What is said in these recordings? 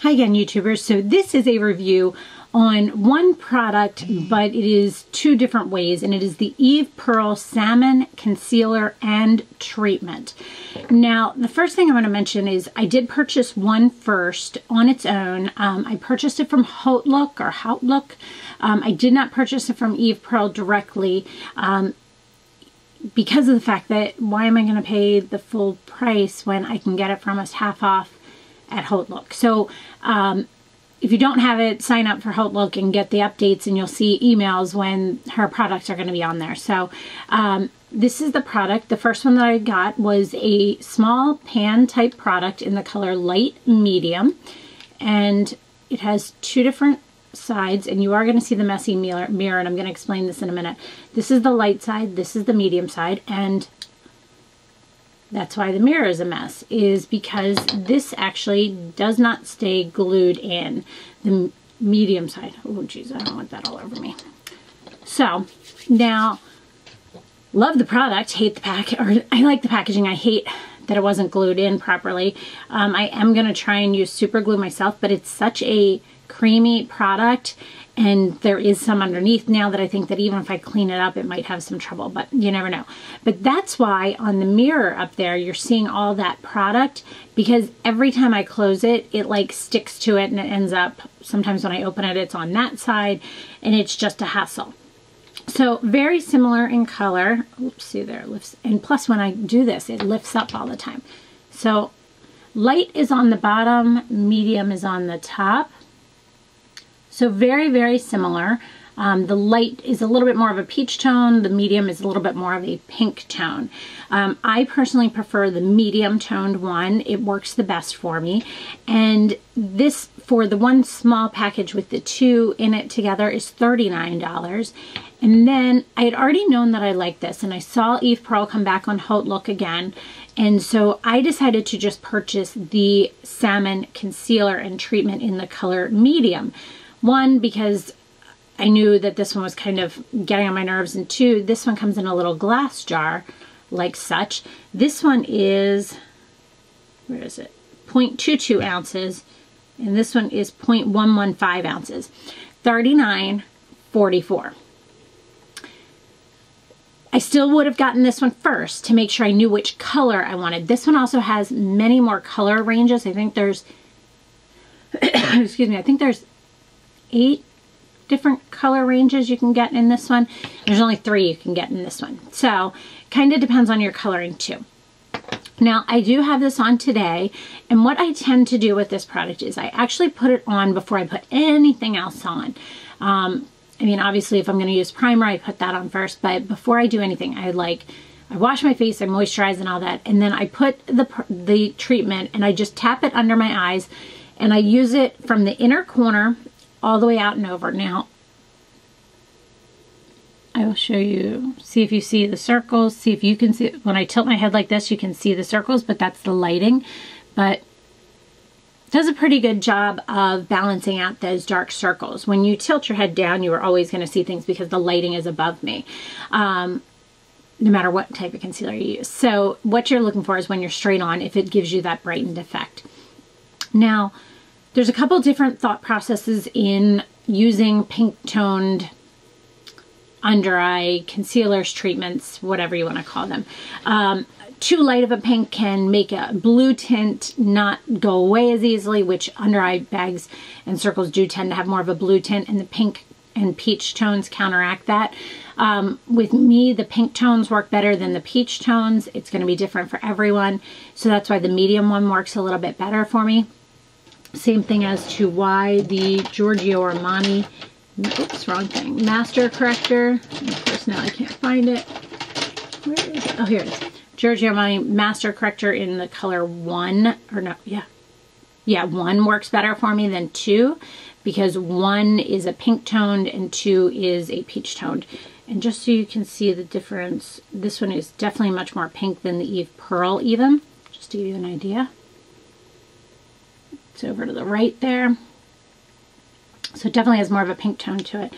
Hi again, YouTubers. So this is a review on one product, but it is two different ways, and it is the Eve Pearl Salmon Concealer and Treatment. Now, the first thing I want to mention is I did purchase one first on its own. I purchased it from Houtlook or Houtlook. I did not purchase it from Eve Pearl directly because of the fact that why am I going to pay the full price when I can get it for almost half off at Houtlook? So if you don't have it, sign up for Houtlook and get the updates, and you'll see emails when her products are going to be on there. So this is the product. The first one that I got was a small pan type product in the color light medium, and it has two different sides, and you are going to see the messy mirror, and I'm going to explain this in a minute. This is the light side, this is the medium side, and that's why the mirror is a mess, is because this actually does not stay glued in. The medium side. Oh geez, I don't want that all over me. So now, love the product, hate the pack, or I like the packaging. I hate that it wasn't glued in properly. I am gonna try and use super glue myself, but it's such a creamy product, and there is some underneath now that I think that even if I clean it up, it might have some trouble, but you never know. But that's why on the mirror up there, you're seeing all that product, because every time I close it, it like sticks to it, and it ends up, sometimes when I open it, it's on that side, and it's just a hassle. So very similar in color. Oops, see there, it lifts, and plus when I do this, it lifts up all the time. So light is on the bottom, medium is on the top. So very, very similar. The light is a little bit more of a peach tone. The medium is a little bit more of a pink tone. I personally prefer the medium toned one. It works the best for me. And this, for the one small package with the two in it together, is $39. And then I had already known that I liked this, and I saw Eve Pearl come back on Houtlook again. And so I decided to just purchase the Salmon Concealer and Treatment in the color medium. One, because I knew that this one was kind of getting on my nerves, and two, this one comes in a little glass jar like such. This one is, where is it? 0.22 ounces, and this one is 0.115 ounces. $39.44. I still would have gotten this one first to make sure I knew which color I wanted. This one also has many more color ranges. I think there's, excuse me, I think there's 8 different color ranges you can get in this one. There's only 3 you can get in this one. So kind of depends on your coloring too. Now I do have this on today, and what I tend to do with this product is I actually put it on before I put anything else on. I mean, obviously if I'm going to use primer, I put that on first, but before I do anything, I wash my face, I moisturize and all that, and then I put the treatment, and I just tap it under my eyes, and I use it from the inner corner all the way out and over. Now, I will show you, see if you see the circles, see if you can see, when I tilt my head like this, you can see the circles, but that's the lighting. But it does a pretty good job of balancing out those dark circles. When you tilt your head down, you are always going to see things because the lighting is above me, no matter what type of concealer you use. So what you're looking for is when you're straight on, if it gives you that brightened effect. Now, there's a couple different thought processes in using pink toned under eye concealers, treatments, whatever you want to call them. Too light of a pink can make a blue tint not go away as easily, which under eye bags and circles do tend to have more of a blue tint, and the pink and peach tones counteract that. With me, the pink tones work better than the peach tones. It's going to be different for everyone, so that's why the medium one works a little bit better for me. Same thing as to why the Giorgio Armani, oops, wrong thing, Master Corrector, and of course now I can't find it. Where is it? Oh, here it is. Giorgio Armani Master Corrector in the color 1, or no, yeah, 1 works better for me than 2, because 1 is a pink toned and 2 is a peach toned. And just so you can see the difference, this one is definitely much more pink than the Eve Pearl even, just to give you an idea. It's over to the right there. So it definitely has more of a pink tone to it.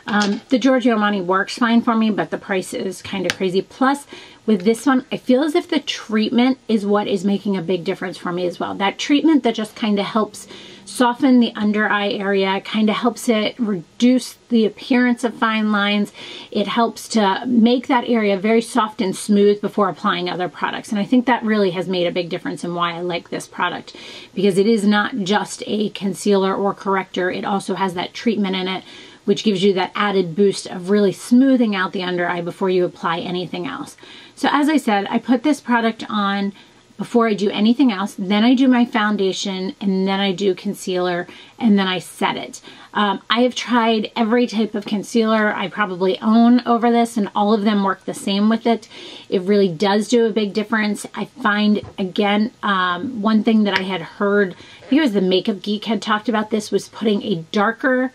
The Giorgio Armani works fine for me, but the price is kind of crazy. Plus, with this one, I feel as if the treatment is what is making a big difference for me as well. That treatment that just kind of helps soften the under eye area, kind of helps it reduce the appearance of fine lines. It helps to make that area very soft and smooth before applying other products. And I think that really has made a big difference in why I like this product, because it is not just a concealer or corrector. It also has that treatment in it, which gives you that added boost of really smoothing out the under eye before you apply anything else. So as I said, I put this product on before I do anything else, then I do my foundation, and then I do concealer, and then I set it. I have tried every type of concealer I probably own over this, and all of them work the same with it. It really does do a big difference. I find, again, one thing that I had heard, I think it was the Makeup Geek had talked about this, was putting a darker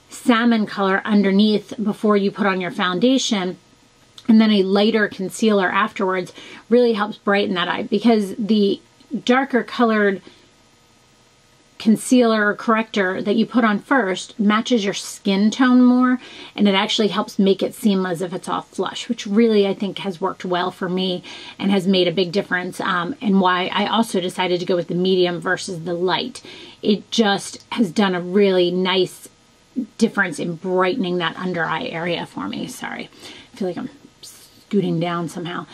salmon color underneath before you put on your foundation, and then a lighter concealer afterwards really helps brighten that eye, because the darker colored concealer or corrector that you put on first matches your skin tone more, and it actually helps make it seem as if it's all flush, which really I think has worked well for me and has made a big difference, and why I also decided to go with the medium versus the light. It just has done a really nice difference in brightening that under eye area for me. Sorry, I feel like I'm scooting down somehow.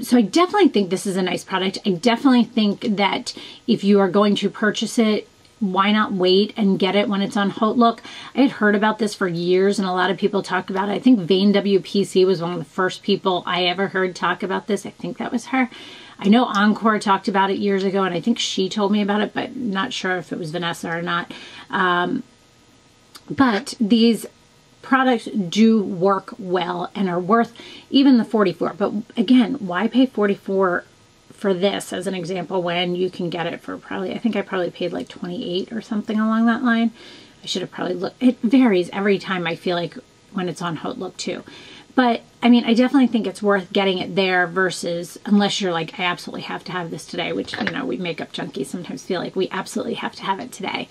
So I definitely think this is a nice product. I definitely think that if you are going to purchase it, why not wait and get it when it's on Haute Look? I had heard about this for years, and a lot of people talk about it. I think Vane WPC was one of the first people I ever heard talk about this. I think that was her. I know Encore talked about it years ago, and I think she told me about it, but not sure if it was Vanessa or not. But these products do work well and are worth even the $44. But again, why pay $44 for this as an example when you can get it for probably, I think I probably paid like $28 or something along that line. I should have probably looked. It varies every time, I feel like, when it's on Haute Look too. But I mean, I definitely think it's worth getting it there versus, unless you're like, I absolutely have to have this today, which, you know, we makeup junkies sometimes feel like we absolutely have to have it today.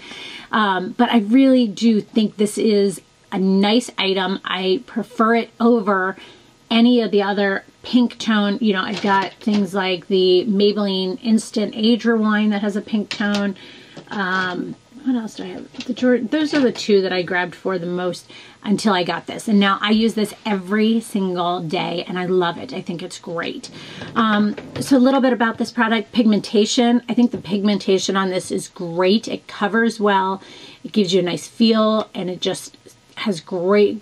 But I really do think this is a nice item. I prefer it over any of the other pink tone. You know, I've got things like the Maybelline Instant Age Rewind that has a pink tone. What else do I have? Those are the two that I grabbed for the most until I got this. And now I use this every single day, and I love it. I think it's great. So a little bit about this product. Pigmentation. I think the pigmentation on this is great. It covers well. It gives you a nice feel, and it just has great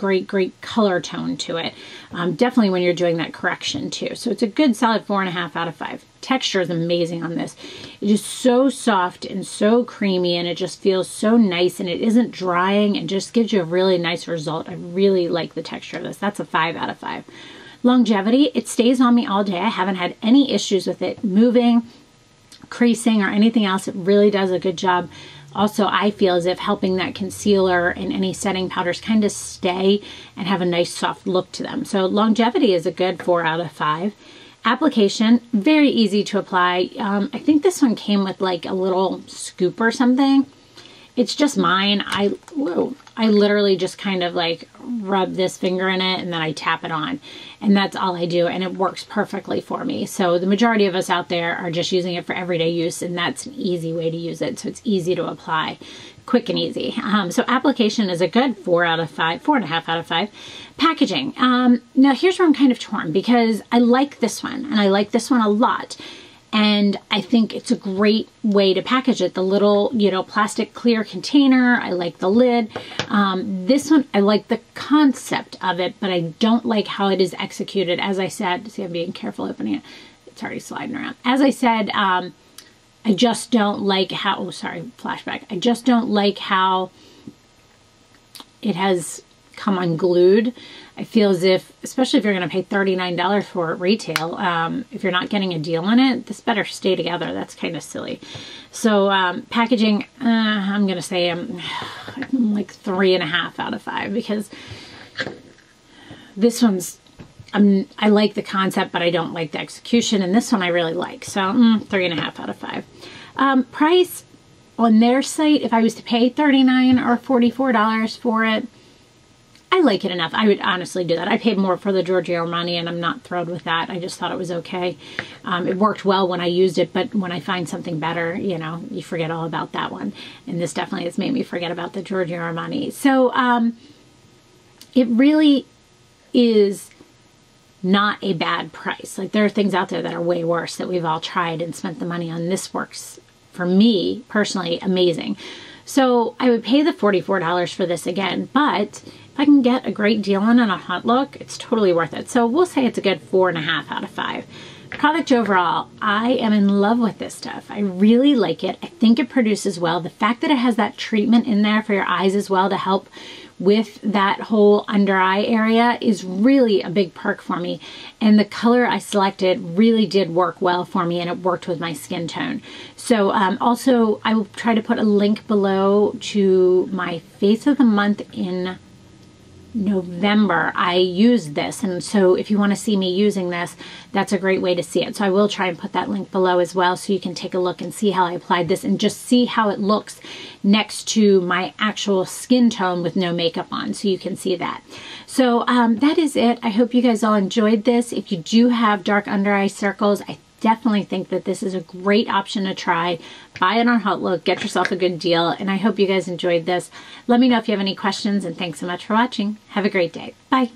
color tone to it. Definitely when you're doing that correction too. So it's a good solid 4.5 out of 5. Texture is amazing on this. It is so soft and so creamy, and it just feels so nice, and it isn't drying, and just gives you a really nice result. I really like the texture of this. That's a 5 out of 5. Longevity, it stays on me all day. I haven't had any issues with it moving, creasing, or anything else. It really does a good job. Also, I feel as if helping that concealer and any setting powders kind of stay and have a nice soft look to them. So longevity is a good 4 out of 5. Application, very easy to apply. I think this one came with like a little scoop or something. It's just mine. I literally just kind of like rub this finger in it, and then I tap it on, and that's all I do, and it works perfectly for me. So the majority of us out there are just using it for everyday use, and that's an easy way to use it. So it's easy to apply, quick and easy. So application is a good 4 out of 5, 4.5 out of 5. Packaging. Now here's where I'm kind of torn, because I like this one, and I like this one a lot. And I think it's a great way to package it. The little, you know, plastic clear container. I like the lid. This one, I like the concept of it, but I don't like how it is executed. As I said, see, I'm being careful opening it. It's already sliding around. As I said, I just don't like how, oh, sorry, flashback. I just don't like how it has come unglued. I feel as if, especially if you're going to pay $39 for it retail, if you're not getting a deal on it, this better stay together. That's kind of silly. So packaging, I'm going to say I'm like 3.5 out of 5, because this one's, I like the concept, but I don't like the execution, and this one I really like. So 3.5 out of 5. Price on their site, if I was to pay $39 or $44 for it, I like it enough. I would honestly do that. I paid more for the Giorgio Armani and I'm not thrilled with that. I just thought it was okay. It worked well when I used it, but when I find something better, you know, you forget all about that one. And this definitely has made me forget about the Giorgio Armani. So it really is not a bad price. Like, there are things out there that are way worse that we've all tried and spent the money on. This works, for me personally, amazing. So I would pay the $44 for this again, but if I can get a great deal on a hot look, it's totally worth it. So we'll say it's a good 4.5 out of 5. Product overall, I am in love with this stuff. I really like it. I think it produces well. The fact that it has that treatment in there for your eyes as well to help with that whole under eye area is really a big perk for me. And the color I selected really did work well for me, and it worked with my skin tone. So also, I will try to put a link below to my Face of the Month in November. I used this, and so if you want to see me using this, that's a great way to see it. So I will try and put that link below as well, so you can take a look and see how I applied this and just see how it looks next to my actual skin tone with no makeup on, so you can see that. So that is it. I hope you guys all enjoyed this. If you do have dark under eye circles, I definitely think that this is a great option to try. Buy it on Hot Look, get yourself a good deal, and I hope you guys enjoyed this. Let me know if you have any questions, and thanks so much for watching. Have a great day. Bye.